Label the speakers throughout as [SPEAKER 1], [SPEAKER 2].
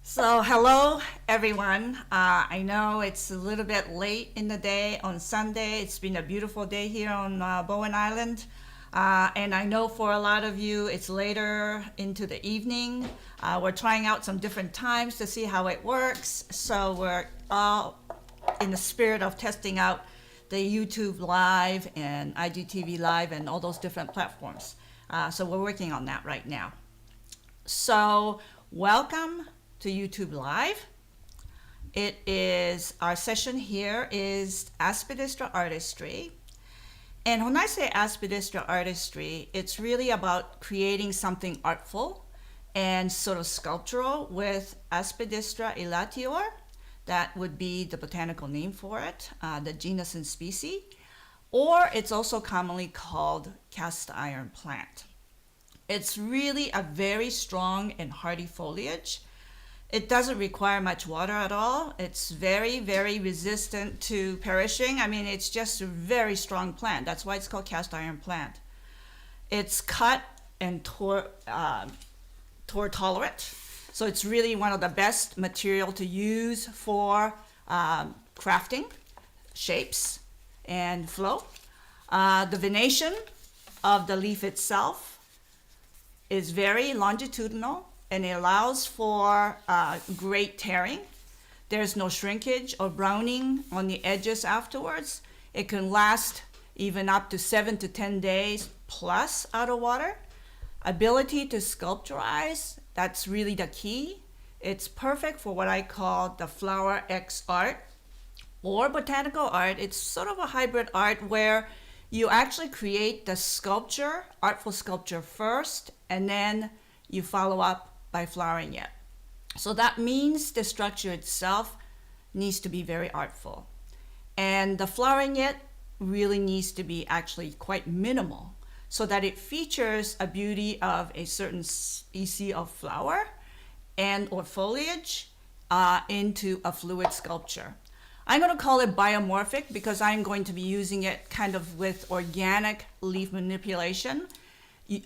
[SPEAKER 1] So hello everyone. I know it's a little bit late in the day on Sunday. It's been a beautiful day here on Bowen Island. And I know for a lot of you it's later into the evening. We're trying out some different times to see how it works. So we're all in the spirit of testing out the YouTube Live and IGTV Live and all those different platforms. So we're working on that right now. So welcome to YouTube Live. It is, our session here is Aspidistra Artistry. And when I say Aspidistra Artistry, it's really about creating something artful and sort of sculptural with Aspidistra elatior. That would be the botanical name for it, the genus and species. Or it's also commonly called cast iron plant. It's really a very strong and hardy foliage. It doesn't require much water at all. It's very, very resistant to perishing. I mean, it's just a very strong plant. That's why it's called cast iron plant. It's cut and torn tolerant. So it's really one of the best material to use for crafting, shapes, and flow. The venation of the leaf itself is very longitudinal, and it allows for great tearing. There's no shrinkage or browning on the edges afterwards. It can last even up to 7 to 10 days plus out of water. Ability to sculpturize, that's really the key. It's perfect for what I call the flower X art or botanical art. It's sort of a hybrid art where you actually create the sculpture, artful sculpture first, and then you follow up by flowering it. So that means the structure itself needs to be very artful. And the flowering it really needs to be actually quite minimal so that it features a beauty of a certain species of flower and or foliage into a fluid sculpture. I'm going to call it biomorphic because I'm going to be using it kind of with organic leaf manipulation.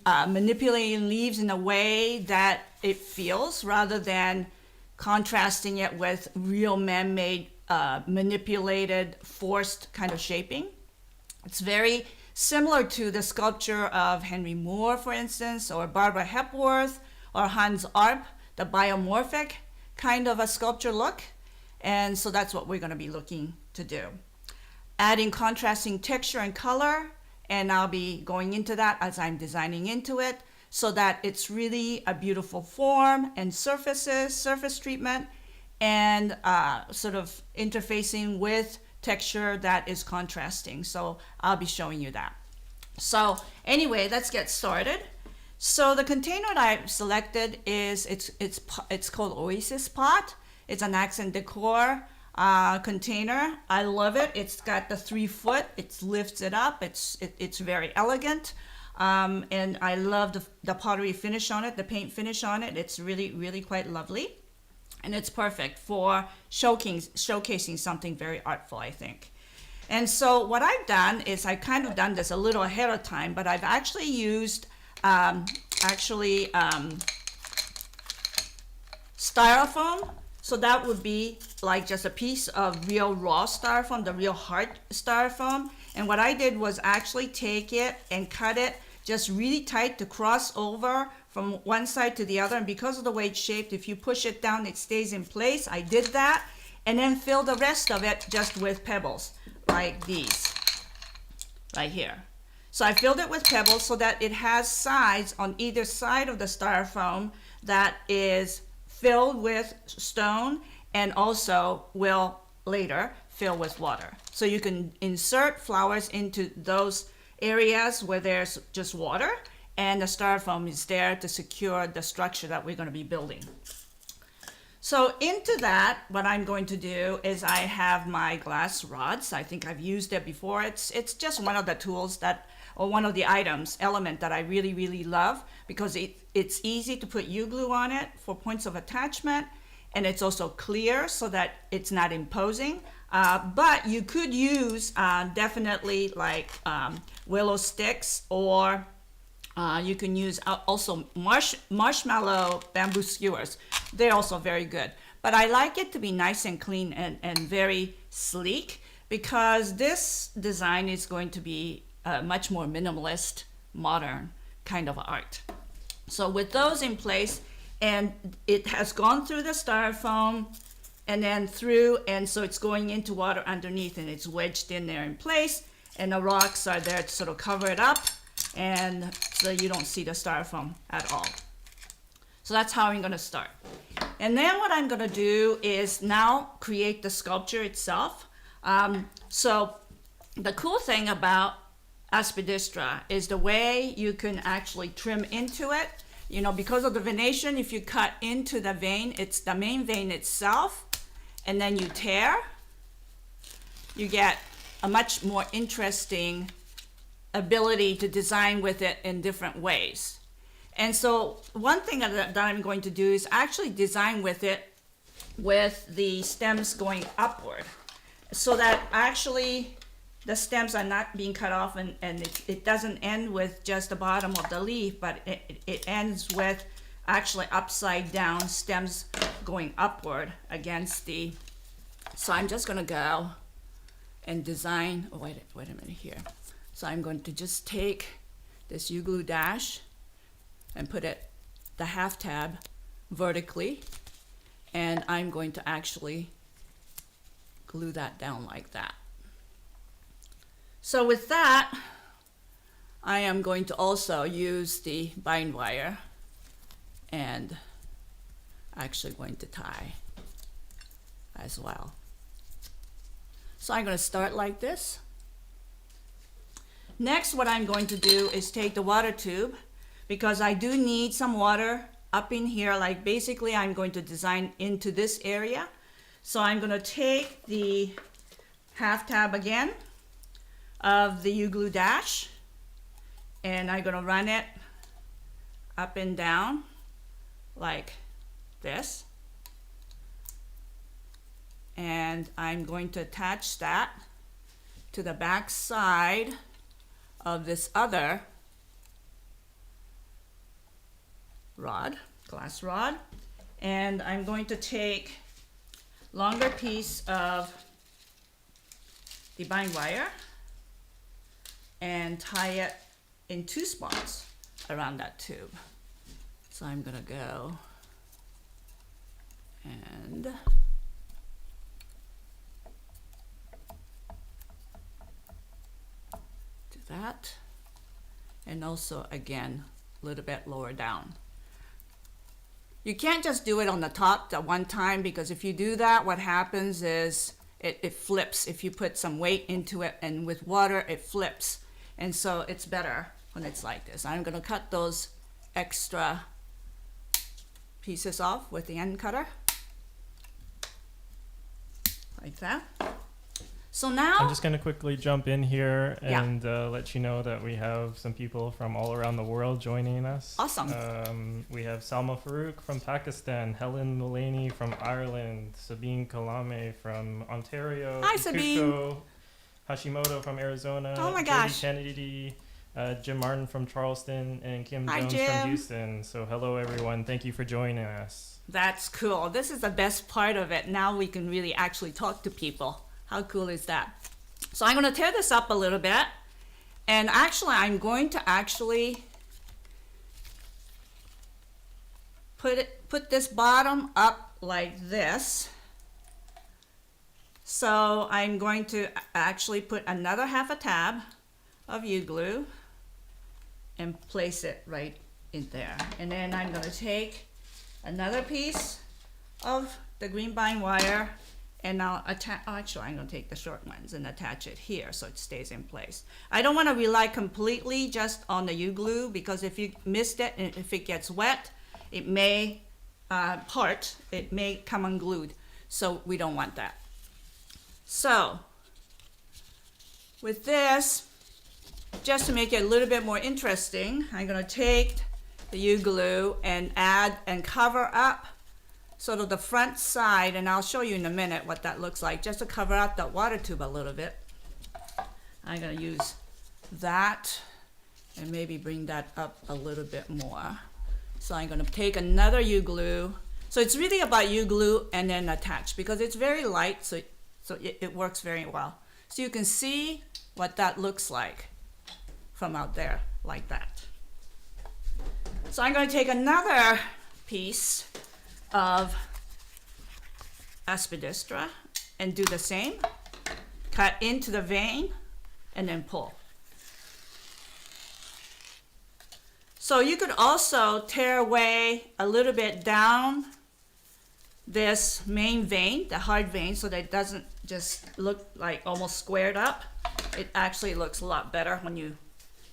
[SPEAKER 1] Manipulating leaves in a way that it feels rather than contrasting it with real man-made, manipulated, forced kind of shaping. It's very similar to the sculpture of Henry Moore, for instance, or Barbara Hepworth, or Hans Arp, the biomorphic kind of a sculpture look. And so that's what we're going to be looking to do. Adding contrasting texture and color, and I'll be going into that as I'm designing into it so that it's really a beautiful form and surface treatment, and sort of interfacing with texture that is contrasting. So I'll be showing you that. So anyway, let's get started. So the container that I've selected is, it's called Oasis Pot. It's an accent decor container. I love it. It's got the 3-foot. It lifts it up. It's very elegant, and I love the pottery finish on it, the paint finish on it. It's really quite lovely, and it's perfect for showcasing something very artful, I think. And so what I've done is I've kind of done this a little ahead of time, but I've actually used styrofoam. So that would be like just a piece of real raw styrofoam, the real hard styrofoam. And what I did was actually take it and cut it just really tight to cross over from one side to the other. And because of the way it's shaped, if you push it down, it stays in place. I did that, and then fill the rest of it just with pebbles like these right here. So I filled it with pebbles so that it has sides on either side of the styrofoam that is filled with stone and also will later fill with water. So you can insert flowers into those areas where there's just water, and the styrofoam is there to secure the structure that we're going to be building. So into that, what I'm going to do is I have my glass rods. I think I've used it before. It's just one of the tools that, or one of the element that I really love, because it's easy to put U-glue on it for points of attachment, and it's also clear so that it's not imposing. But you could use definitely like willow sticks or You can use also marshmallow bamboo skewers. They're also very good. But I like it to be nice and clean and very sleek, because this design is going to be much more minimalist, modern kind of art. So with those in place, and it has gone through the styrofoam and then through, and so it's going into water underneath, and it's wedged in there in place, and the rocks are there to sort of cover it up, and so you don't see the styrofoam at all. So that's how I'm going to start. And then what I'm going to do is now create the sculpture itself. So the cool thing about Aspidistra is the way you can actually trim into it. You know, because of the venation, if you cut into the vein, it's the main vein itself, and then you tear, you get a much more interesting ability to design with it in different ways. And so one thing that I'm going to do is actually design with it with the stems going upward, so that actually the stems are not being cut off, and it doesn't end with just the bottom of the leaf, but it ends with actually upside down stems going upward against the, so I'm just gonna go and design, oh wait a minute here. So I'm going to just take this U-glue dash and put it, the half tab, vertically, and I'm going to actually glue that down like that. So with that, I am going to also use the bind wire and actually going to tie as well. So I'm going to start like this. Next, what I'm going to do is take the water tube, because I do need some water up in here. Like basically I'm going to design into this area. So I'm going to take the half tab again of the U-glue dash, and I'm going to run it up and down like this, and I'm going to attach that to the back side of this other rod, glass rod, and I'm going to take longer piece of the bind wire and tie it in 2 spots around that tube. So I'm gonna go and do that, and also again a little bit lower down. You can't just do it on the top at one time, because if you do that, what happens is it flips. If you put some weight into it, and with water it flips. And so it's better when it's like this. I'm going to cut those extra pieces off with the end cutter. Like that. So now
[SPEAKER 2] I'm just going to quickly jump in here and let you know that we have some people from all around the world joining us.
[SPEAKER 1] Awesome.
[SPEAKER 2] We have Salma Farouk from Pakistan, Helen Mulaney from Ireland, Sabine Kalame from Ontario,
[SPEAKER 1] Hi, Sabine.
[SPEAKER 2] Hashimoto from Arizona,
[SPEAKER 1] Oh my
[SPEAKER 2] Jody
[SPEAKER 1] gosh.
[SPEAKER 2] Kennedy, Jim Martin from Charleston, and Kim
[SPEAKER 1] Hi,
[SPEAKER 2] Jones
[SPEAKER 1] Jim.
[SPEAKER 2] from Houston. So hello everyone, thank you for joining us.
[SPEAKER 1] That's cool. This is the best part of it. Now we can really actually talk to people. How cool is that? So I'm going to tear this up a little bit, and actually I'm going to actually put this bottom up like this. So I'm going to actually put another half a tab of U-glue and place it right in there. And then I'm going to take another piece of the green bind wire, and I'll attach, actually I'm going to take the short ones and attach it here so it stays in place. I don't want to rely completely just on the U-glue, because if you missed it and if it gets wet, it may part, it may come unglued. So we don't want that. So with this, just to make it a little bit more interesting, I'm going to take the U-glue and add and cover up sort of the front side, and I'll show you in a minute what that looks like, just to cover up that water tube a little bit. I'm going to use that and maybe bring that up a little bit more. So I'm gonna take another U-glue. So it's really about U-glue and then attach, because it's very light, so it works very well. So you can see what that looks like from out there, like that. So I'm going to take another piece of Aspidistra and do the same. Cut into the vein and then pull. So you could also tear away a little bit down this main vein, the hard vein, so that it doesn't just look like almost squared up. It actually looks a lot better when you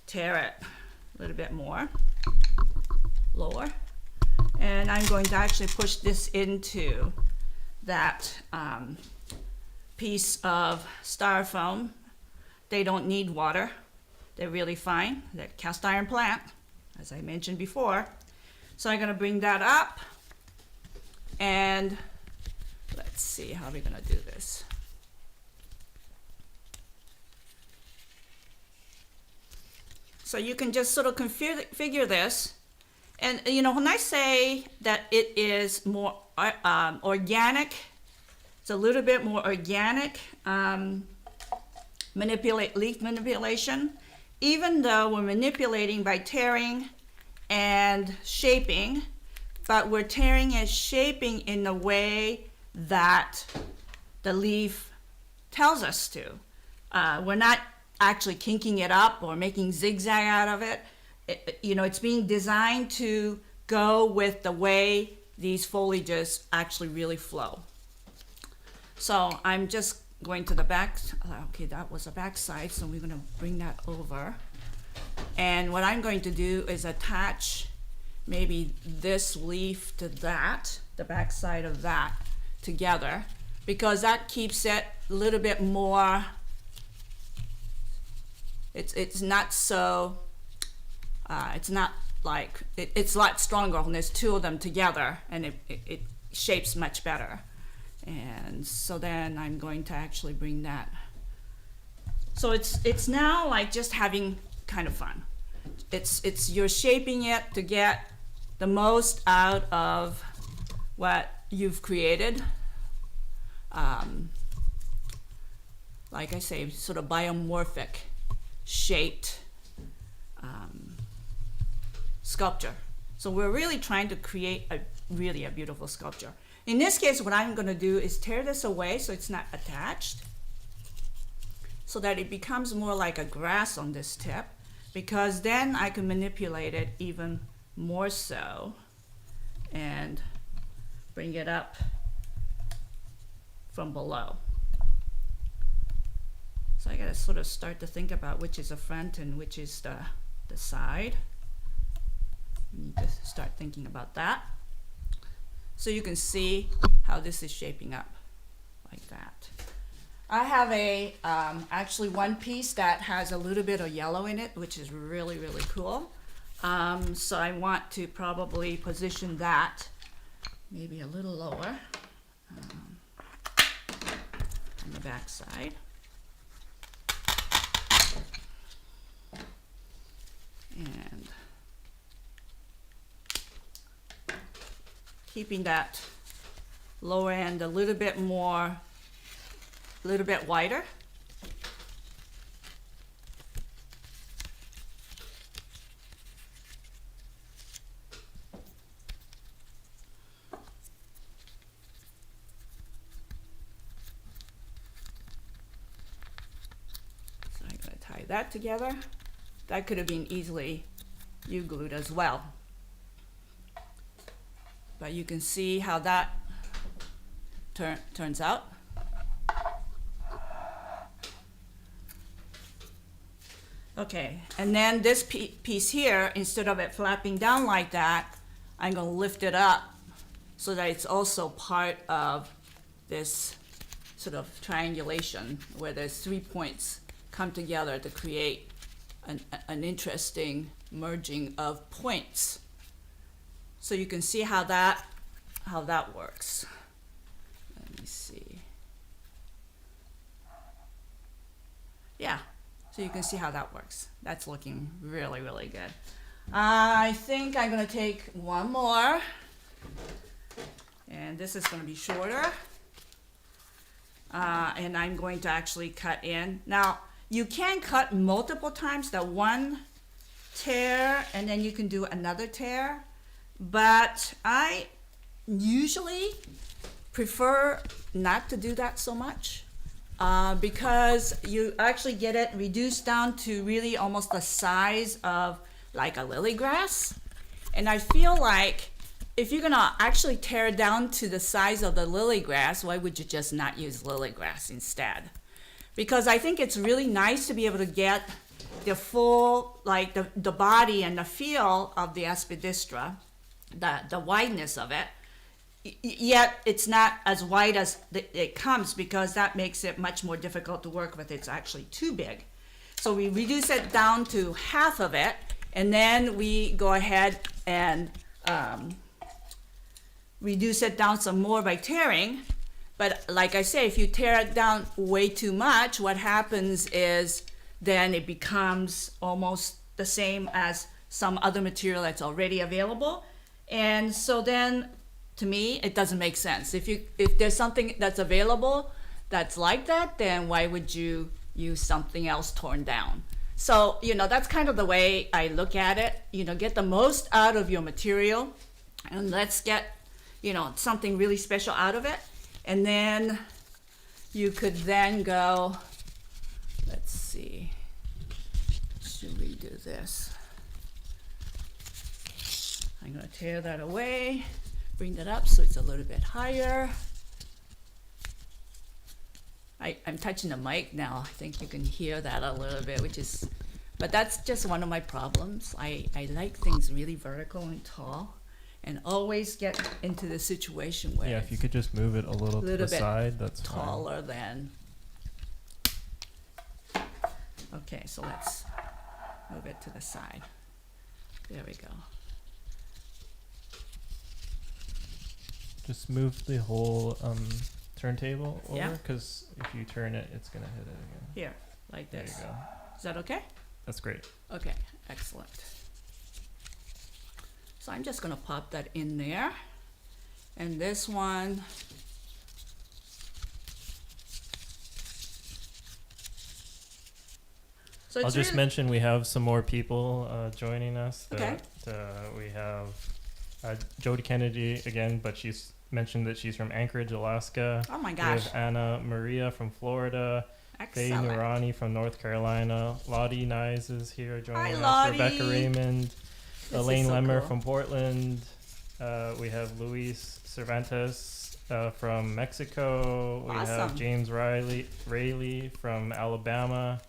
[SPEAKER 1] tear it a little bit more lower. And I'm going to actually push this into that piece of styrofoam. They don't need water. They're really fine. They're cast iron plant, as I mentioned before. So I'm gonna bring that up, and let's see how we're gonna do this. So you can just sort of configure this. And you know, when I say that it is more organic, it's a little bit more organic leaf manipulation, even though we're manipulating by tearing and shaping, but we're tearing and shaping in the way that the leaf tells us to. We're not actually kinking it up or making zigzag out of it. You know, it's being designed to go with the way these foliages actually really flow. So I'm just going to the back. Okay, that was the back side, so we're going to bring that over. And what I'm going to do is attach maybe this leaf to that, the back side of that together, because that keeps it a little bit more, it's not so, it's not like, it's a lot stronger when there's two of them together, and it shapes much better. And so then I'm going to actually bring that. So it's now like just having kind of fun. It's you're shaping it to get the most out of what you've created. Like I say, sort of biomorphic shaped sculpture. So we're really trying to create a beautiful sculpture. In this case, what I'm going to do is tear this away so it's not attached, so that it becomes more like a grass on this tip, because then I can manipulate it even more so and bring it up from below. So I got to sort of start to think about which is the front and which is the side. You need to start thinking about that. So you can see how this is shaping up like that. I have a actually one piece that has a little bit of yellow in it, which is really, really cool. So I want to probably position that maybe a little lower on the back side. And keeping that lower end a little bit more, a little bit wider. So I'm going to tie that together. That could have been easily U-glued as well. But you can see how that turns out. Okay, and then this piece here, instead of it flapping down like that, I'm going to lift it up so that it's also part of this sort of triangulation where there's 3 points come together to create an interesting merging of points. So you can see how that works. Let me see. Yeah, So you can see how that works. That's looking really, really good. I think I'm gonna take one more, and this is gonna be shorter. And I'm going to actually cut in. Now, you can cut multiple times, that one tear, and then you can do another tear, but I usually prefer not to do that so much. Because you actually get it reduced down to really almost the size of like a lily grass. And I feel like if you're gonna actually tear it down to the size of the lily grass, why would you just not use lily grass instead? Because I think it's really nice to be able to get the full, like the body and the feel of the Aspidistra, the wideness of it. Yet it's not as wide as it comes, because that makes it much more difficult to work with. It's actually too big. So we reduce it down to half of it, and then we go ahead and reduce it down some more by tearing. But like I say, if you tear it down way too much, what happens is then it becomes almost the same as some other material that's already available. And so then, to me, it doesn't make sense. If there's something that's available that's like that, then why would you use something else torn down? So, that's kind of the way I look at it. Get the most out of your material, and let's get, something really special out of it. And then you could then go, let's see, should we do this? I'm gonna tear that away. Bring that up so it's a little bit higher. I'm touching the mic now. I think you can hear that a little bit, but that's just one of my problems. I like things really vertical and tall, and always get into the situation where
[SPEAKER 2] if you could just move it a little to the
[SPEAKER 1] bit
[SPEAKER 2] side, that's
[SPEAKER 1] taller than. Okay, so let's move it to the side. There we go.
[SPEAKER 2] Just move the whole turntable over,
[SPEAKER 1] Yeah.
[SPEAKER 2] because if you turn it, it's gonna hit it again.
[SPEAKER 1] Here, like
[SPEAKER 2] There
[SPEAKER 1] this.
[SPEAKER 2] you go.
[SPEAKER 1] Is that okay?
[SPEAKER 2] That's great.
[SPEAKER 1] Okay, excellent. So I'm just gonna pop that in there. And this one, so
[SPEAKER 2] I'll
[SPEAKER 1] it's
[SPEAKER 2] just
[SPEAKER 1] really,
[SPEAKER 2] mention we have some more people joining us.
[SPEAKER 1] Okay.
[SPEAKER 2] We have Jody Kennedy again, but she's mentioned that she's from Anchorage, Alaska.
[SPEAKER 1] oh my
[SPEAKER 2] We
[SPEAKER 1] gosh,
[SPEAKER 2] have Anna Maria from Florida. Faye
[SPEAKER 1] excellent.
[SPEAKER 2] Nurani from North Carolina. Lottie Nyes is here joining us.
[SPEAKER 1] Lottie.
[SPEAKER 2] Rebecca Raymond.
[SPEAKER 1] This
[SPEAKER 2] Elaine
[SPEAKER 1] is so
[SPEAKER 2] Lemmer
[SPEAKER 1] cool.
[SPEAKER 2] from Portland. We have Luis Cervantes from Mexico. We have
[SPEAKER 1] Awesome.
[SPEAKER 2] James Rayleigh from Alabama.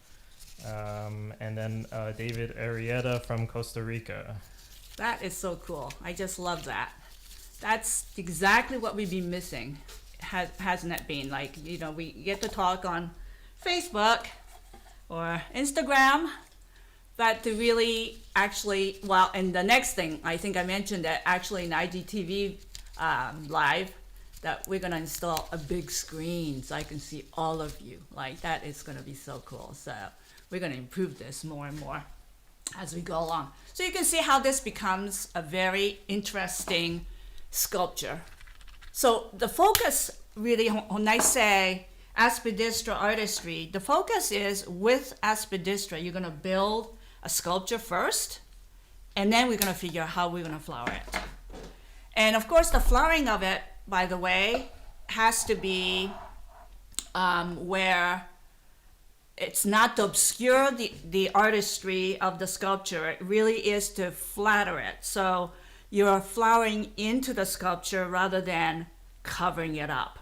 [SPEAKER 2] And then David Arrieta from Costa Rica.
[SPEAKER 1] That is so cool. I just love that. That's exactly what we've been missing, hasn't it been? Like, we get to talk on Facebook or Instagram, but to really actually, and the next thing, I think I mentioned that actually in IGTV live, that we're gonna install a big screen so I can see all of you. Like, that is gonna be so cool. So we're gonna improve this more and more as we go along. So you can see how this becomes a very interesting sculpture. So the focus really, when I say Aspidistra artistry, the focus is with Aspidistra, you're gonna build a sculpture first, and then we're gonna figure out how we're gonna flower it. And of course, the flowering of it, by the way, has to be where it's not to obscure the artistry of the sculpture. It really is to flatter it. So you're flowering into the sculpture rather than covering it up.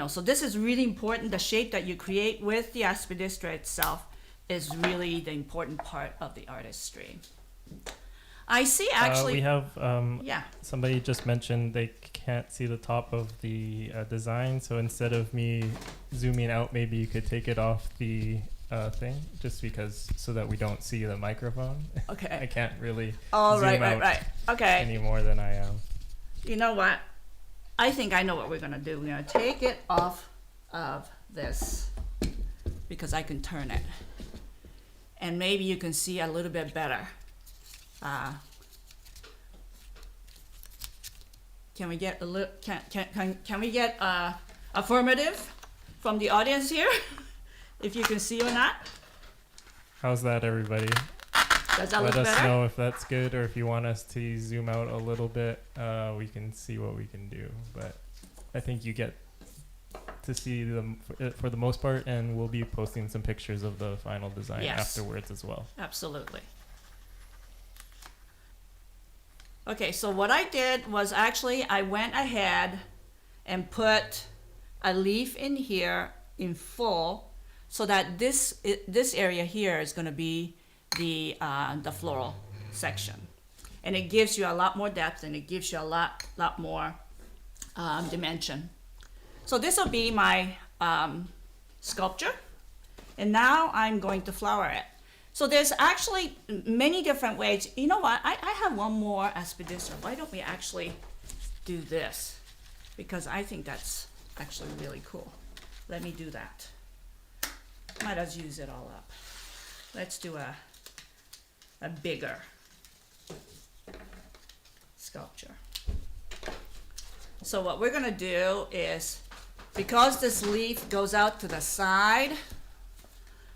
[SPEAKER 1] So this is really important. The shape that you create with the Aspidistra itself is really the important part of the artistry. I see actually.
[SPEAKER 2] We have
[SPEAKER 1] Yeah.
[SPEAKER 2] somebody just mentioned they can't see the top of the design, so instead of me zooming out, maybe you could take it off the thing, just because, so that we don't see the microphone. I
[SPEAKER 1] Okay.
[SPEAKER 2] can't really
[SPEAKER 1] Oh,
[SPEAKER 2] zoom out
[SPEAKER 1] right. Okay.
[SPEAKER 2] any more than I am.
[SPEAKER 1] You know what? I think I know what we're gonna do. We're gonna take it off of this because I can turn it. and maybe you can see a little bit better. Can we get a little, can we get affirmative from the audience here? If you can see or not?
[SPEAKER 2] How's that, everybody?
[SPEAKER 1] Does that
[SPEAKER 2] Let
[SPEAKER 1] look
[SPEAKER 2] us
[SPEAKER 1] better?
[SPEAKER 2] know if that's good, or if you want us to zoom out a little bit, we can see what we can do. But I think you get to see them for the most part, and we'll be posting some pictures of the final design
[SPEAKER 1] Yes.
[SPEAKER 2] afterwards as well.
[SPEAKER 1] Absolutely. Okay, so what I did was actually I went ahead and put a leaf in here in full, so that this area here is going to be the floral section, and it gives you a lot more depth, and it gives you a lot more dimension. So this will be my sculpture, and now I'm going to flower it. So there's actually many different ways. You know what? I have one more Aspidistra. Why don't we actually do this? Because I think that's actually really cool. Let me do that. Might as well use it all up. Let's do a bigger sculpture. So what we're gonna do is, because this leaf goes out to the side,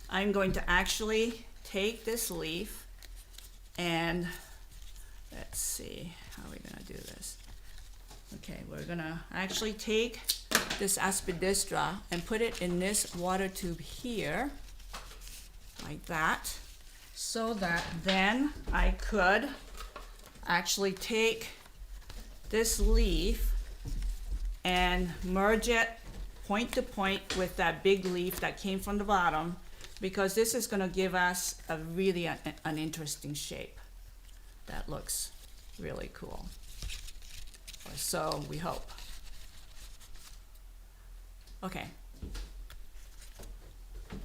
[SPEAKER 1] I'm going to actually take this leaf and let's see, how are we gonna do this? Okay, we're gonna actually take this Aspidistra and put it in this water tube here, like that, so that then I could actually take this leaf and merge it point to point with that big leaf that came from the bottom, because this is going to give us a really an interesting shape that looks really cool. Or so we hope. Okay.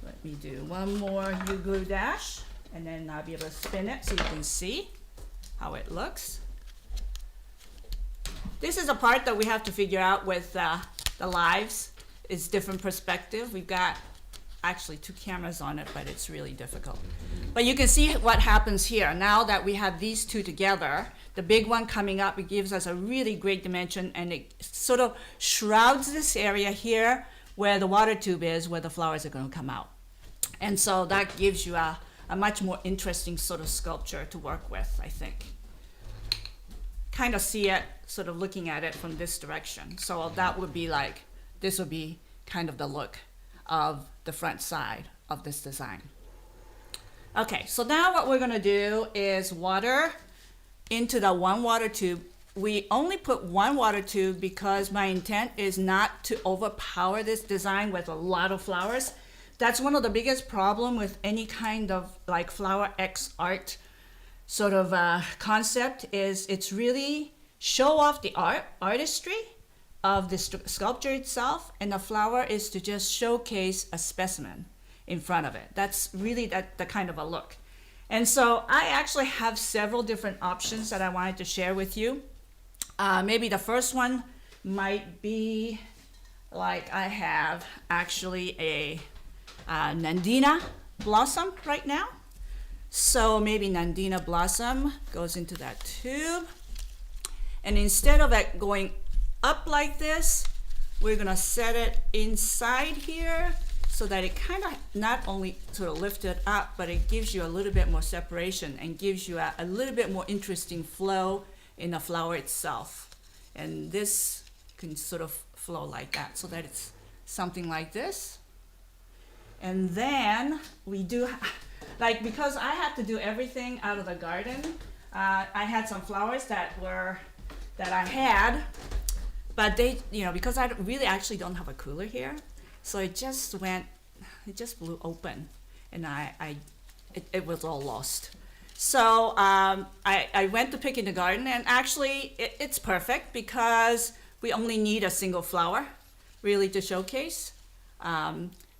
[SPEAKER 1] Let me do one more U-glue dash, and then I'll be able to spin it so you can see how it looks. This is a part that we have to figure out with the lives. It's different perspective. We've got actually 2 cameras on it, but it's really difficult. But you can see what happens here. Now that we have these 2 together, the big one coming up, it gives us a really great dimension, and it sort of shrouds this area here where the water tube is, where the flowers are going to come out. And so that gives you a much more interesting sort of sculpture to work with, I think. Kind of see it sort of looking at it from this direction. So that would be like, this would be kind of the look of the front side of this design. Okay, so now what we're gonna do is water into the 1 water tube. We only put 1 water tube because my intent is not to overpower this design with a lot of flowers. That's one of the biggest problem with any kind of like flower X art sort of concept, is it's really show off the artistry of the sculpture itself, and the flower is to just showcase a specimen in front of it. That's really the kind of a look. And so I actually have several different options that I wanted to share with you. Maybe the first one might be like, I have actually a Nandina blossom right now. So maybe Nandina blossom goes into that tube. And instead of it going up like this, we're gonna set it inside here so that it kind of not only sort of lift it up, but it gives you a little bit more separation and gives you a little bit more interesting flow in the flower itself. And this can sort of flow like that, so that it's something like this. And then we do, like, because I had to do everything out of the garden, I had some flowers that I had, but they, you know, because I really actually don't have a cooler here, so it just blew open, and it was all lost. So I went to pick in the garden, and actually it's perfect because we only need a single flower really to showcase.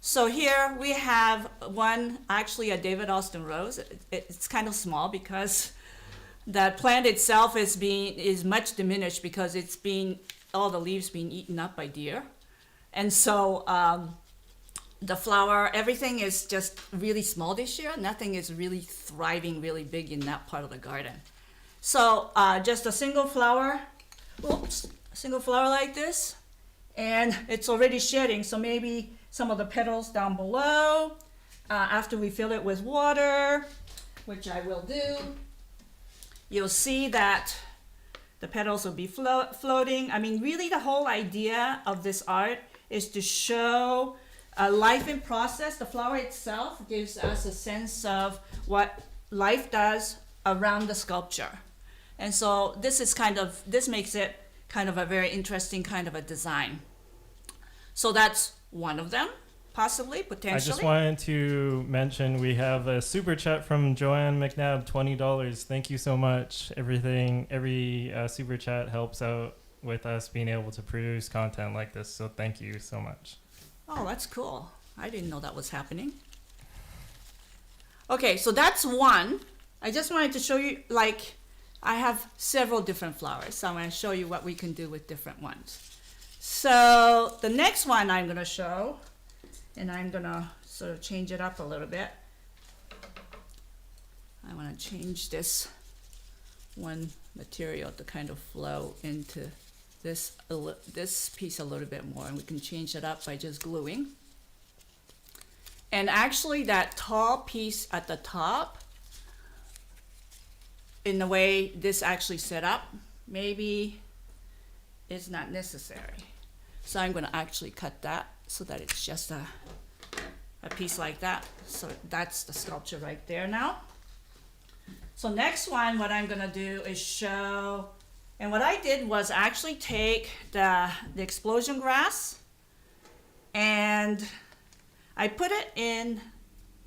[SPEAKER 1] So here we have one, actually a David Austin rose. It's kind of small because the plant itself is much diminished because all the leaves being eaten up by deer. And so the flower, everything is just really small this year. Nothing is really thriving really big in that part of the garden. So just a single flower, oops, a single flower like this, and it's already shedding. So maybe some of the petals down below, after we fill it with water, which I will do, you'll see that the petals will be floating. I mean, really the whole idea of this art is to show life in process. The flower itself gives us a sense of what life does around the sculpture. And so this makes it kind of a very interesting kind of a design. So that's one of them, possibly, potentially.
[SPEAKER 2] I just wanted to mention we have a super chat from Joanne McNabb, $20. Thank you so much. Every super chat helps out with us being able to produce content like this. So thank you so much.
[SPEAKER 1] Oh, that's cool. I didn't know that was happening. Okay, so that's one. I just wanted to show you, like, I have several different flowers. So I'm going to show you what we can do with different ones. So the next one I'm going to show, and I'm going to sort of change it up a little bit. I want to change this one material to kind of flow into this piece a little bit more, and we can change it up by just gluing. And actually that tall piece at the top, in the way this actually set up, maybe is not necessary. So I'm going to actually cut that so that it's just a piece like that. So that's the sculpture right there now. So next one, what I'm going to do is show, and what I did was actually take the explosion grass and I put it in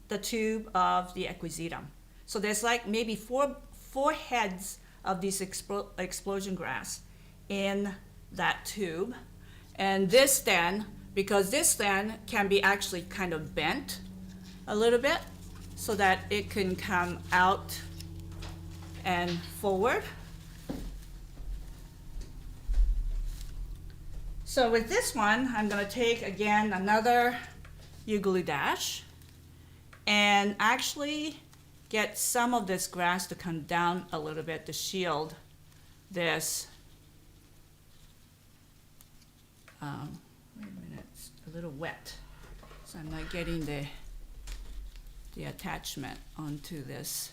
[SPEAKER 1] the tube of the equisetum. So there's like maybe four heads of this explosion grass in that tube. And this then, because this then can be actually kind of bent a little bit so that it can come out and forward. So with this one, I'm going to take again another U-glue dash and actually get some of this grass to come down a little bit to shield this. Wait a minute, it's a little wet, so I'm not getting the attachment onto this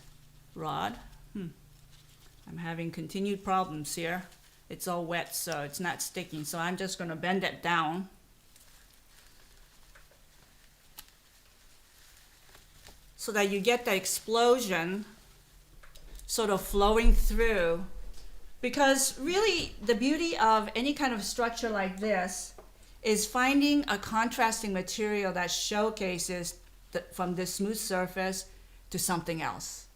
[SPEAKER 1] rod. I'm having continued problems here. It's all wet, so it's not sticking. So I'm just going to bend it down. So that you get the explosion sort of flowing through. Because really the beauty of any kind of structure like this is finding a contrasting material that showcases from this smooth surface to something else.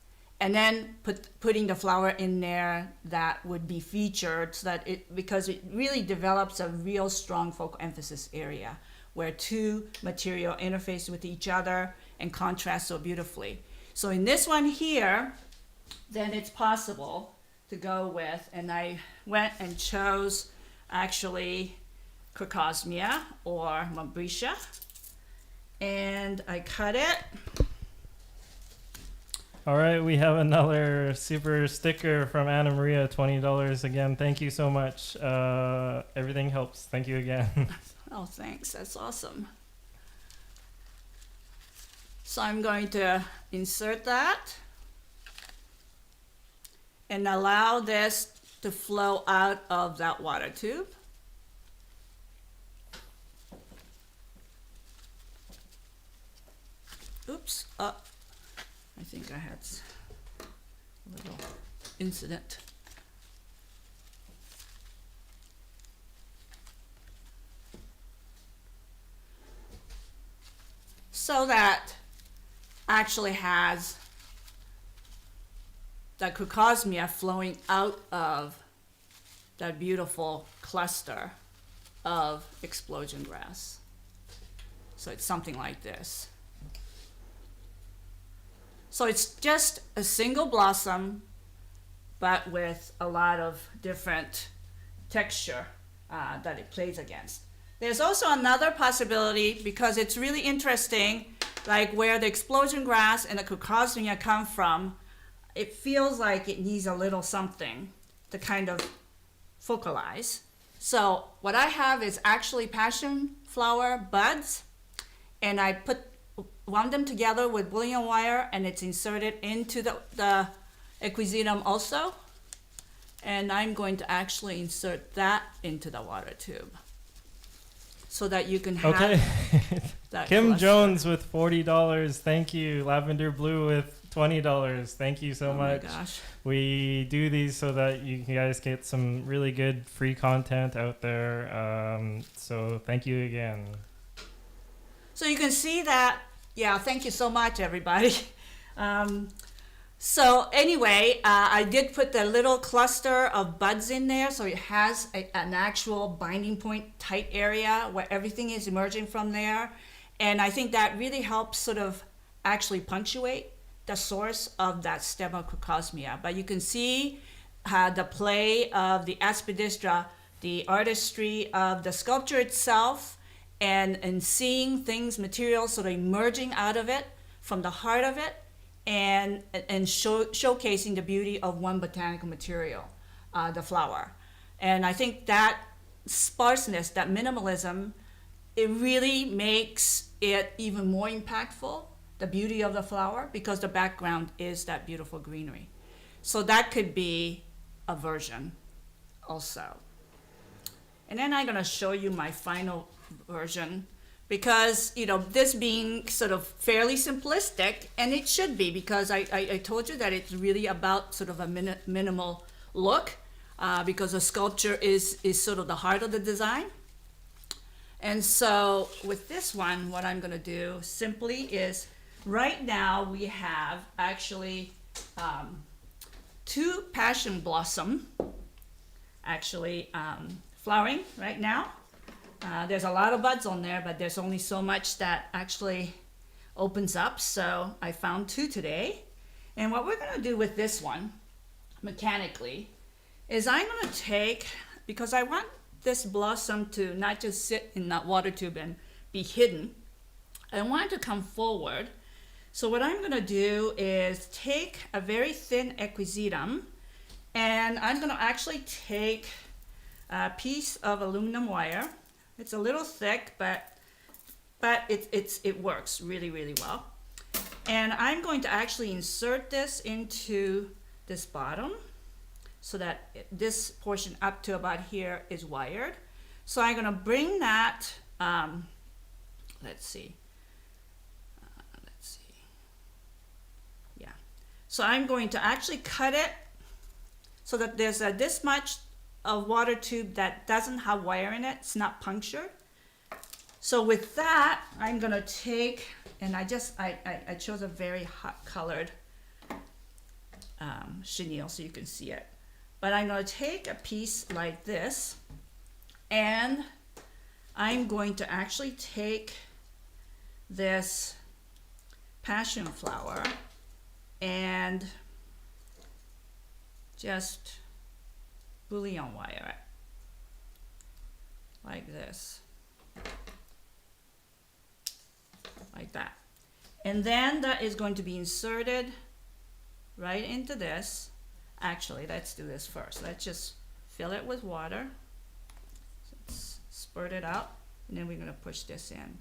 [SPEAKER 1] And then putting the flower in there that would be featured so that because it really develops a real strong focal emphasis area where two material interface with each other and contrast so beautifully. So in this one here, then it's possible to go with, and I went and chose actually Crocosmia or Montbretia, and I cut it.
[SPEAKER 2] All right, we have another super sticker from Anna Maria, $20 again. Thank you so much. Everything helps. Thank you again.
[SPEAKER 1] Oh, thanks. That's awesome. So I'm going to insert that and allow this to flow out of that water tube. Oops, I think I had a little incident. So that actually has the Crocosmia flowing out of that beautiful cluster of explosion grass. So it's something like this. So it's just a single blossom, but with a lot of different texture that it plays against. There's also another possibility, because it's really interesting, like where the explosion grass and the crocosmia come from, it feels like it needs a little something to kind of focalize. So what I have is actually passion flower buds, and I wound them together with bullion wire, and it's inserted into the equisetum also. And I'm going to actually insert that into the water tube so that you can have
[SPEAKER 2] Okay.
[SPEAKER 1] that
[SPEAKER 2] Kim
[SPEAKER 1] cluster.
[SPEAKER 2] Jones with $40. Thank you. Lavender Blue with $20. Thank you so
[SPEAKER 1] Oh my
[SPEAKER 2] much.
[SPEAKER 1] gosh.
[SPEAKER 2] We do these so that you guys get some really good free content out there. So thank you again.
[SPEAKER 1] So you can see that, yeah, thank you so much, everybody. So anyway, I did put the little cluster of buds in there, so it has an actual binding point tight area where everything is emerging from there. And I think that really helps sort of actually punctuate the source of that stem of crocosmia. But you can see the play of the Aspidistra, the artistry of the sculpture itself, and seeing things, materials sort of emerging out of it, from the heart of it, and showcasing the beauty of one botanical material, the flower. And I think that sparseness, that minimalism, it really makes it even more impactful, the beauty of the flower, because the background is that beautiful greenery. So that could be a version also. And then I'm gonna show you my final version, because, you know, this being sort of fairly simplistic, and it should be, because I told you that it's really about sort of a minimal look, because the sculpture is sort of the heart of the design. And so with this one, what I'm gonna do simply is, right now we have actually 2 passion blossom actually flowering right now. There's a lot of buds on there, but there's only so much that actually opens up. So I found 2 today. And what we're gonna do with this one, mechanically, is I'm gonna take, because I want this blossom to not just sit in that water tube and be hidden, I want it to come forward. So what I'm gonna do is take a very thin equisetum, and I'm gonna actually take a piece of aluminum wire. It's a little thick, but it works really, really well. And I'm going to actually insert this into this bottom so that this portion up to about here is wired. So I'm gonna bring that, let's see. Yeah. So I'm going to actually cut it so that there's this much of water tube that doesn't have wire in it. It's not punctured. So with that, I'm gonna take, and I chose a very hot colored chenille so you can see it. But I'm gonna take a piece like this, and I'm going to actually take this passion flower and just bullion wire it like this, like that. And then that is going to be inserted right into this. Actually, let's do this first. Let's just fill it with water. Let's spurt it out, and then we're going to push this in.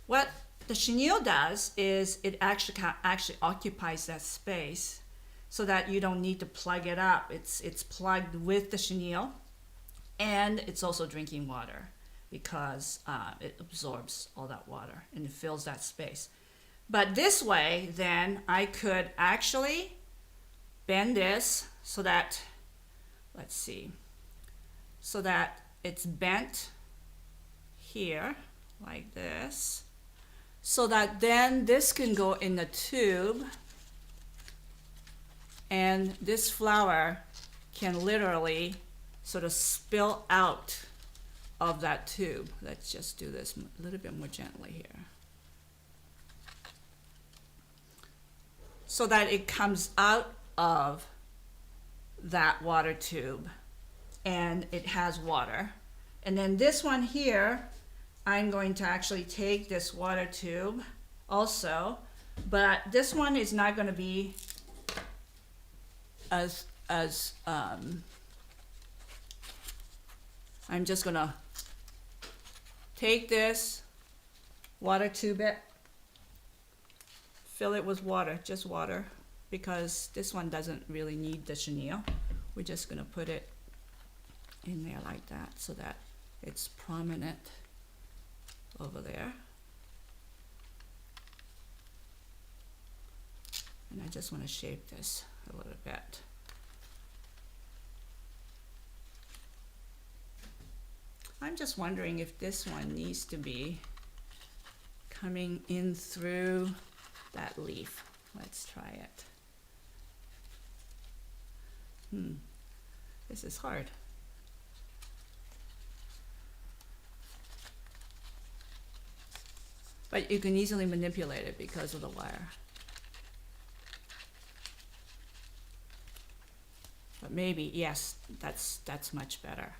[SPEAKER 1] What the chenille does is it actually occupies that space, so that you don't need to plug it up. It's plugged with the chenille, and it's also drinking water, because it absorbs all that water and it fills that space. But this way, then I could actually bend this so that, let's see, so that it's bent here like this, so that then this can go in the tube, and this flower can literally sort of spill out of that tube. Let's just do this a little bit more gently here, so that it comes out of that water tube and it has water. And then this one here I'm going to actually take this water tube also, but this one is not going to be as I'm just going to take this water tube it, fill it with water, just water, because this one doesn't really need the chenille. We're just going to put it in there like that so that it's prominent over there. And I just want to shape this a little bit. I'm just wondering if this one needs to be coming in through that leaf. Let's try it. This is hard. But you can easily manipulate it because of the wire. But maybe, yes, that's much better.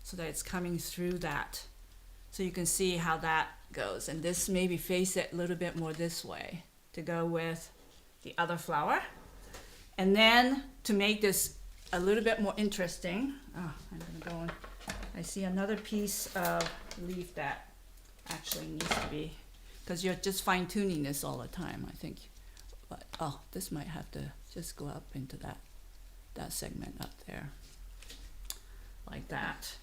[SPEAKER 1] So that it's coming through that. So you can see how that goes. And this maybe face it a little bit more this way to go with the other flower. And then to make this a little bit more interesting, I'm gonna go on. I see another piece of leaf that actually needs to be, because you're just fine tuning this all the time, I think. But, oh, this might have to just go up into that segment up there, like that.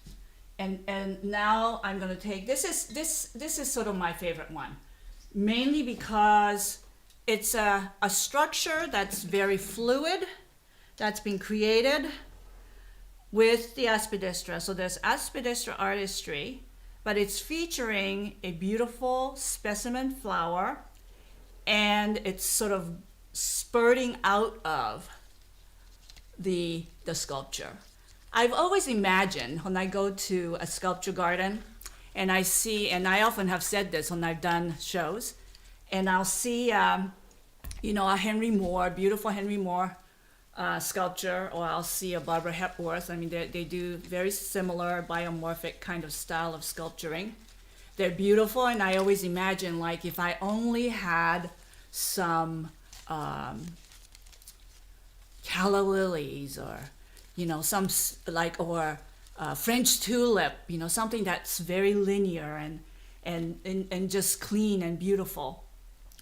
[SPEAKER 1] And now I'm going to take, this is sort of my favorite one, mainly because it's a structure that's very fluid, that's been created with the Aspidistra. So there's Aspidistra Artistry, but it's featuring a beautiful specimen flower, and it's sort of spurting out of the sculpture. I've always imagined when I go to a sculpture garden and I see, and I often have said this when I've done shows, and I'll see, a Henry Moore, beautiful Henry Moore sculpture, or I'll see a Barbara Hepworth. I mean, they do very similar biomorphic kind of style of sculpturing. They're beautiful, and I always imagine, like, if I only had some calla lilies, or some or French tulip, something that's very linear and just clean and beautiful,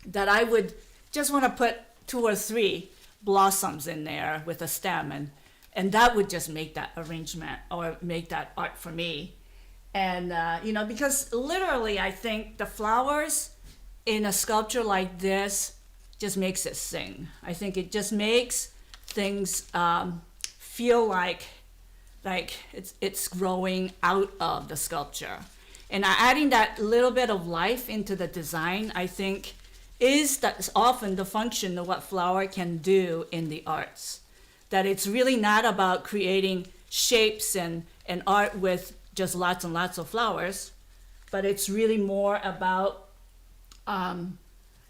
[SPEAKER 1] that I would just want to put 2 or 3 blossoms in there with a stem, and that would just make that arrangement or make that art for me. And because literally I think the flowers in a sculpture like this just makes it sing. I think it just makes things feel like it's growing out of the sculpture. And adding that little bit of life into the design, I think, that's often the function of what flower can do in the arts. That it's really not about creating shapes and art with just lots and lots of flowers, but it's really more about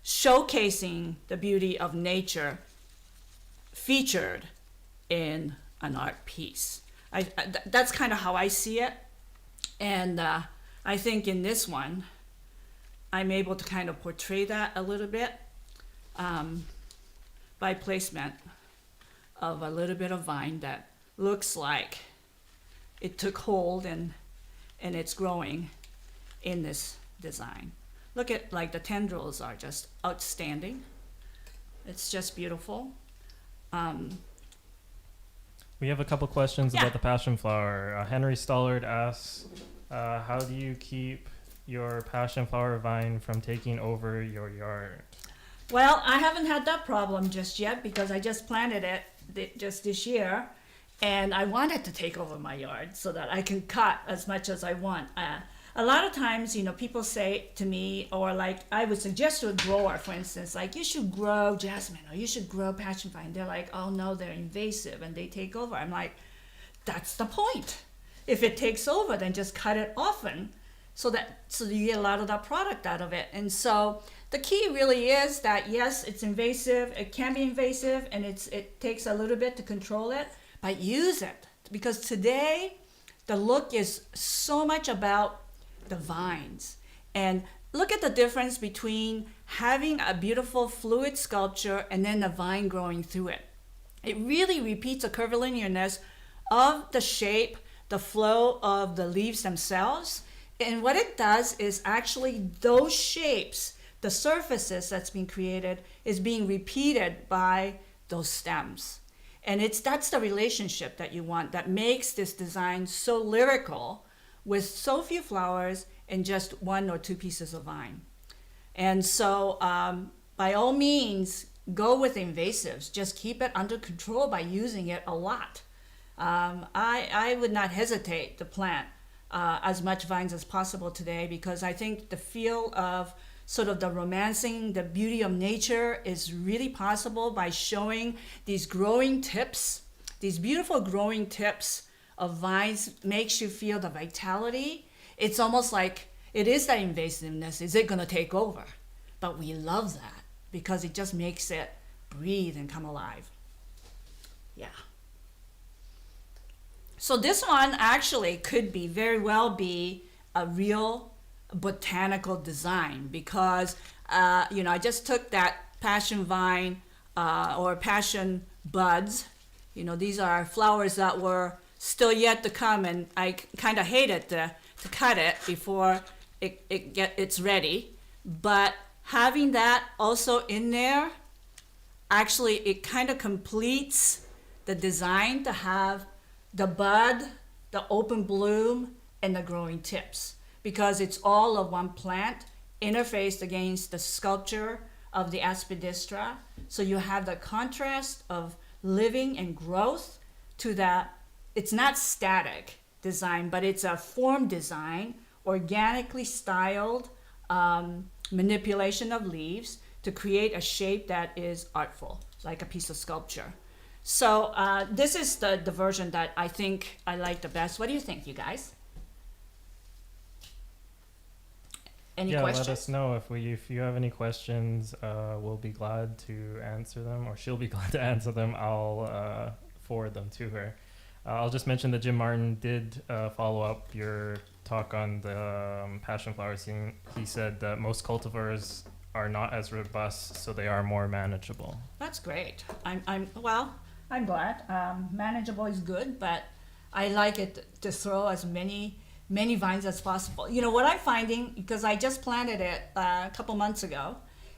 [SPEAKER 1] showcasing the beauty of nature featured in an art piece. That's kind of how I see it. And I think in this one, I'm able to kind of portray that a little bit by placement of a little bit of vine that looks like it took hold and it's growing in this design. Look at, like, the tendrils are just outstanding. It's just beautiful.
[SPEAKER 2] We have a couple questions
[SPEAKER 1] Yeah.
[SPEAKER 2] about the passion flower. Henry Stollard asks, how do you keep your passion flower vine from taking over your yard?
[SPEAKER 1] Well, I haven't had that problem just yet because I just planted it just this year, and I want it to take over my yard so that I can cut as much as I want. A lot of times, people say to me, or like I would suggest to a grower, for instance, like, you should grow jasmine or you should grow passion vine. They're like, oh no, they're invasive and they take over. I'm like, that's the point. If it takes over, then just cut it often so you get a lot of that product out of it. And so the key really is that, yes, it's invasive, it can be invasive, and it takes a little bit to control it, but use it. Because today, the look is so much about the vines. And look at the difference between having a beautiful fluid sculpture and then the vine growing through it. It really repeats the curvilinearness of the shape, the flow of the leaves themselves. And what it does is actually those shapes, the surfaces that's being created, is being repeated by those stems. And that's the relationship that you want, that makes this design so lyrical with so few flowers and just 1 or 2 pieces of vine. And so by all means, go with invasives. Just keep it under control by using it a lot. I would not hesitate to plant as much vines as possible today, because I think the feel of sort of the romancing, the beauty of nature is really possible by showing these growing tips. These beautiful growing tips of vines makes you feel the vitality. It's almost like it is that invasiveness. Is it going to take over? But we love that because it just makes it breathe and come alive. Yeah. So this one actually could be very well be a real botanical design, because I just took that passion vine or passion buds. These are flowers that were still yet to come, and I kind of hated to cut it before it's ready. But having that also in there, actually it kind of completes the design to have the bud, the open bloom, and the growing tips, because it's all of one plant interfaced against the sculpture of the Aspidistra. So you have the contrast of living and growth to that. It's not static design, but it's a form design, organically styled manipulation of leaves to create a shape that is artful, like a piece of sculpture. So this is the version that I think I like the best. What do you think, you guys? Any questions?
[SPEAKER 2] Let us know if you have any questions. We'll be glad to answer them, or she'll be glad to answer them. I'll forward them to her. I'll just mention that Jim Martin did follow up your talk on the passion flowers. He said that most cultivars are not as robust, so they are more manageable.
[SPEAKER 1] That's great. I'm glad. Manageable is good, but I like it to throw as many vines as possible. What I'm finding, because I just planted it a couple months ago,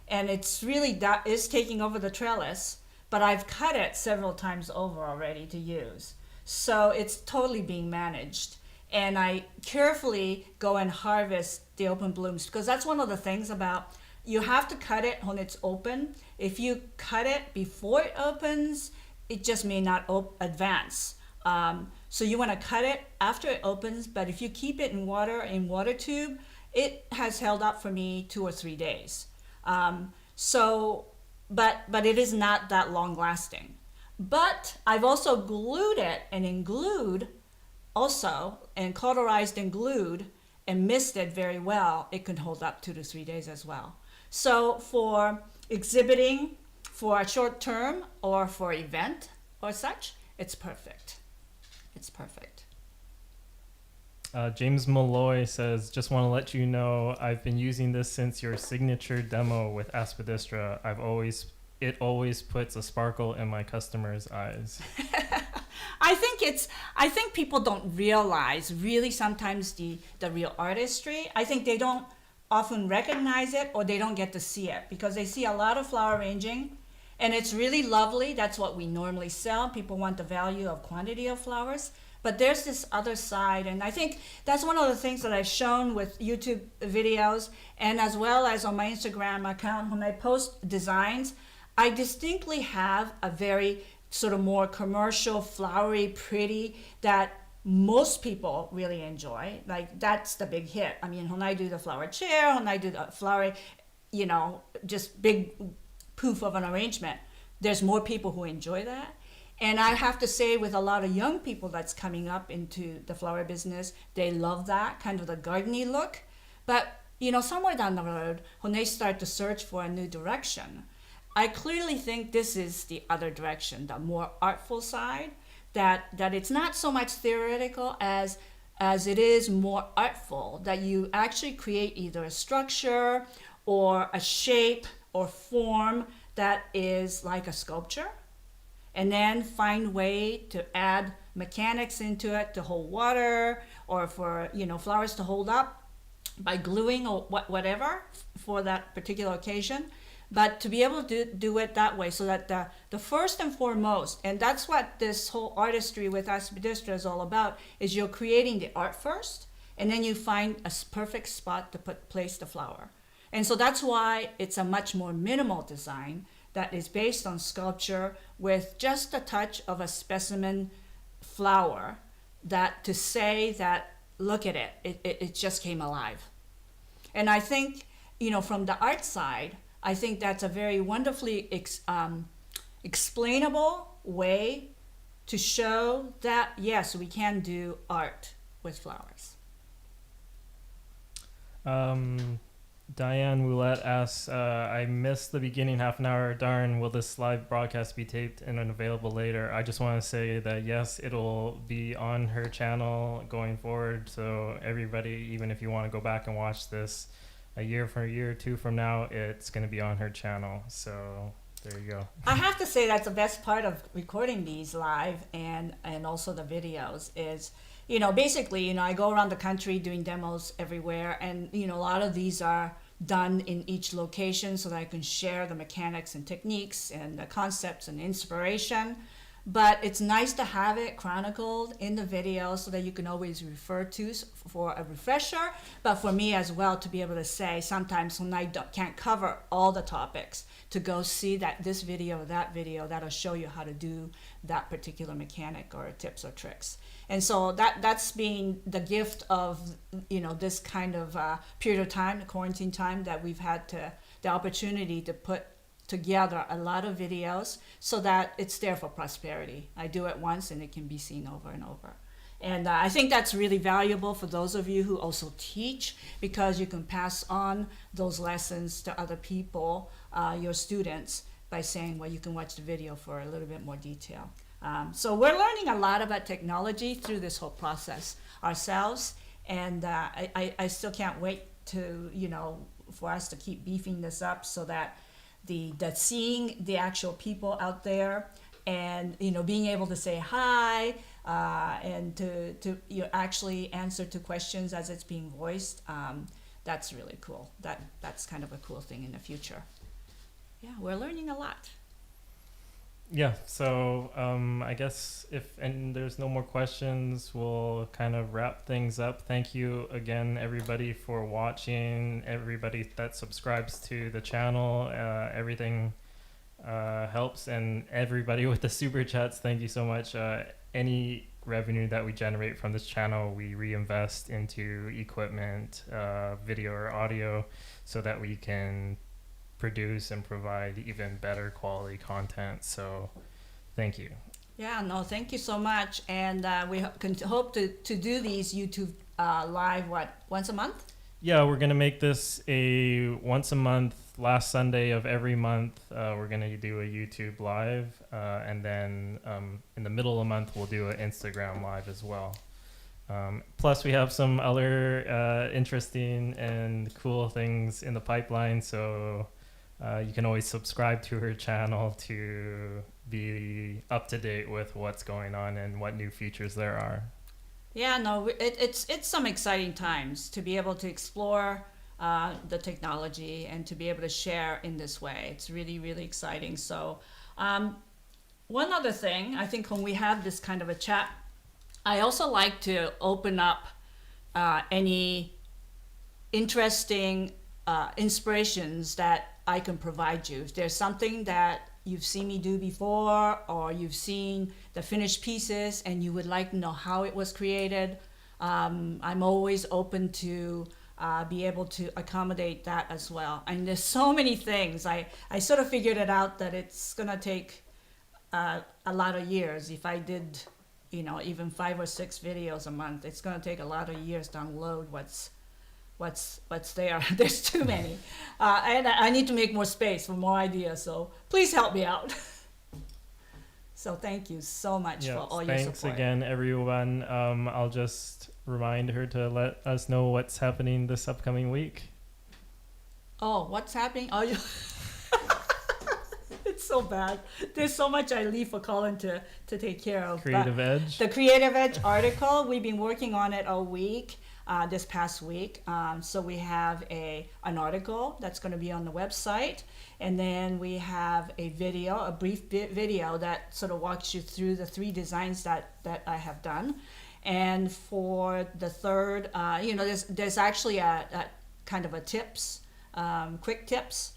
[SPEAKER 1] and it's really is taking over the trellis, but I've cut it several times over already to use. So it's totally being managed. And I carefully go and harvest the open blooms, because that's one of the things about, you have to cut it when it's open. If you cut it before it opens, it just may not advance. So you want to cut it after it opens, but if you keep it in water tube, it has held up for me 2 or 3 days. But it is not that long lasting. But I've also glued it and glued also, and cauterized and glued and misted very well. It can hold up 2 to 3 days as well. So for exhibiting for a short term or for event or such, it's perfect. It's perfect.
[SPEAKER 2] James Malloy says, just want to let you know I've been using this since your signature demo with Aspidistra. It always puts a sparkle in my customers' eyes.
[SPEAKER 1] I think people don't realize really sometimes the real artistry. I think they don't often recognize it, or they don't get to see it, because they see a lot of flower arranging, and it's really lovely. That's what we normally sell. People want the value of quantity of flowers. But there's this other side, and I think that's one of the things that I've shown with YouTube videos, and as well as on my Instagram account. When I post designs, I distinctly have a very sort of more commercial, flowery, pretty, that most people really enjoy. Like, that's the big hit. I mean, when I do the flower chair, when I do the flowery, just big poof of an arrangement, there's more people who enjoy that. And I have to say, with a lot of young people that's coming up into the flower business, they love that kind of the gardeny look. But somewhere down the road, when they start to search for a new direction, I clearly think this is the other direction, the more artful side, that it's not so much theoretical as as it is more artful, that you actually create either a structure or a shape or form that is like a sculpture, and then find way to add mechanics into it to hold water, or for flowers to hold up by gluing or whatever for that particular occasion. But to be able to do it that way, so that the first and foremost, and that's what this whole artistry with Aspidistra is all about, is you're creating the art first, and then you find a perfect spot to place the flower. And so that's why it's a much more minimal design that is based on sculpture with just a touch of a specimen flower, that to say that, look at it, it just came alive. And I think, from the art side, I think that's a very wonderfully explainable way to show that, yes, we can do art with flowers.
[SPEAKER 2] Diane Roulette asks, I missed the beginning half an hour. Darn, will this live broadcast be taped and available later? I just want to say that, yes, it'll be on her channel going forward. So everybody, even if you want to go back and watch this a year or two from now, it's going to be on her channel. So there you go.
[SPEAKER 1] I have to say that's the best part of recording these live and also the videos is, basically, I go around the country doing demos everywhere, and, a lot of these are done in each location so that I can share the mechanics and techniques and the concepts and inspiration. But it's nice to have it chronicled in the video so that you can always refer to for a refresher. But for me as well, to be able to say sometimes when I can't cover all the topics, to go see this video or that video that'll show you how to do that particular mechanic or tips or tricks. And so that's been the gift of this kind of period of time, the quarantine time, that we've had the opportunity to put together a lot of videos so that it's there for prosperity. I do it once and it can be seen over and over. And I think that's really valuable for those of you who also teach, because you can pass on those lessons to other people, your students, by saying, well, you can watch the video for a little bit more detail. So we're learning a lot about technology through this whole process ourselves. And I still can't wait to, for us to keep beefing this up so that the seeing the actual people out there and being able to say hi and to actually answer to questions as it's being voiced, that's really cool. That's kind of a cool thing in the future. Yeah, we're learning a lot.
[SPEAKER 2] Yeah, so I guess and there's no more questions, we'll kind of wrap things up. Thank you again, everybody, for watching. Everybody that subscribes to the channel, everything helps. And everybody with the super chats, thank you so much. Any revenue that we generate from this channel, we reinvest into equipment, video or audio, so that we can produce and provide even better quality content. So thank you.
[SPEAKER 1] Yeah, no, thank you so much. And we hope to do these YouTube live, once a month?
[SPEAKER 2] Yeah, we're going to make this a once a month, last Sunday of every month. We're going to do a YouTube live. And then in the middle of the month, we'll do an Instagram live as well. Plus, we have some other interesting and cool things in the pipeline. So you can always subscribe to her channel to be up to date with what's going on and what new features there are.
[SPEAKER 1] Yeah, no, it's some exciting times to be able to explore the technology and to be able to share in this way. It's really, really exciting. So one other thing, I think when we have this kind of a chat, I also like to open up any interesting inspirations that I can provide you. If there's something that you've seen me do before, or you've seen the finished pieces and you would like to know how it was created, I'm always open to be able to accommodate that as well. And there's so many things. I sort of figured it out that it's gonna take a lot of years. If I did, even 5 or 6 videos a month, it's gonna take a lot of years to unload what's there. There's too many, and I need to make more space for more ideas, so please help me out. So thank you so much
[SPEAKER 2] Yeah,
[SPEAKER 1] for all your
[SPEAKER 2] thanks
[SPEAKER 1] support.
[SPEAKER 2] again, everyone. I'll just remind her to let us know what's happening this upcoming week.
[SPEAKER 1] Oh, what's happening? Oh, you. It's so bad. There's so much I leave for Colin to take care of. But
[SPEAKER 2] Creative Edge.
[SPEAKER 1] the Creative Edge article, we've been working on it all week, this past week. So we have an article that's going to be on the website. And then we have a video, a brief video that sort of walks you through the 3 designs that I have done. And for the third, there's actually a kind of a tips, quick tips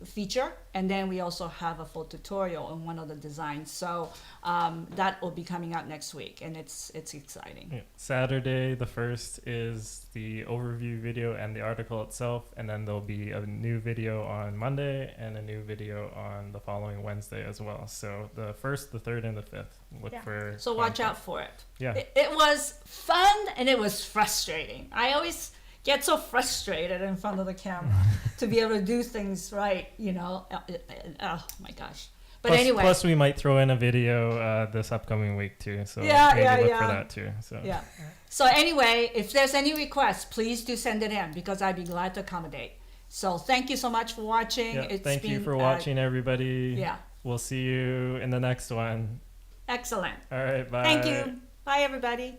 [SPEAKER 1] feature, and then we also have a full tutorial on one of the designs. So that will be coming out next week, and it's exciting.
[SPEAKER 2] Yeah. Saturday the 1st is the overview video and the article itself, and then there'll be a new video on Monday and a new video on the following Wednesday as well. So the 1st, the 3rd, and the 5th. Look for.
[SPEAKER 1] So watch out for it.
[SPEAKER 2] Yeah.
[SPEAKER 1] It was fun and it was frustrating. I always get so frustrated in front of the camera to be able to do things right, oh my gosh. But anyway.
[SPEAKER 2] Plus we might throw in a video this upcoming week too, so
[SPEAKER 1] Yeah,
[SPEAKER 2] maybe look for
[SPEAKER 1] yeah.
[SPEAKER 2] that too. So
[SPEAKER 1] Yeah. So anyway, if there's any requests, please do send it in because I'd be glad to accommodate. So thank you so much for watching.
[SPEAKER 2] yeah, thank you for watching, everybody.
[SPEAKER 1] Yeah.
[SPEAKER 2] We'll see you in the next one.
[SPEAKER 1] Excellent.
[SPEAKER 2] All right, bye.
[SPEAKER 1] Thank you. Bye, everybody.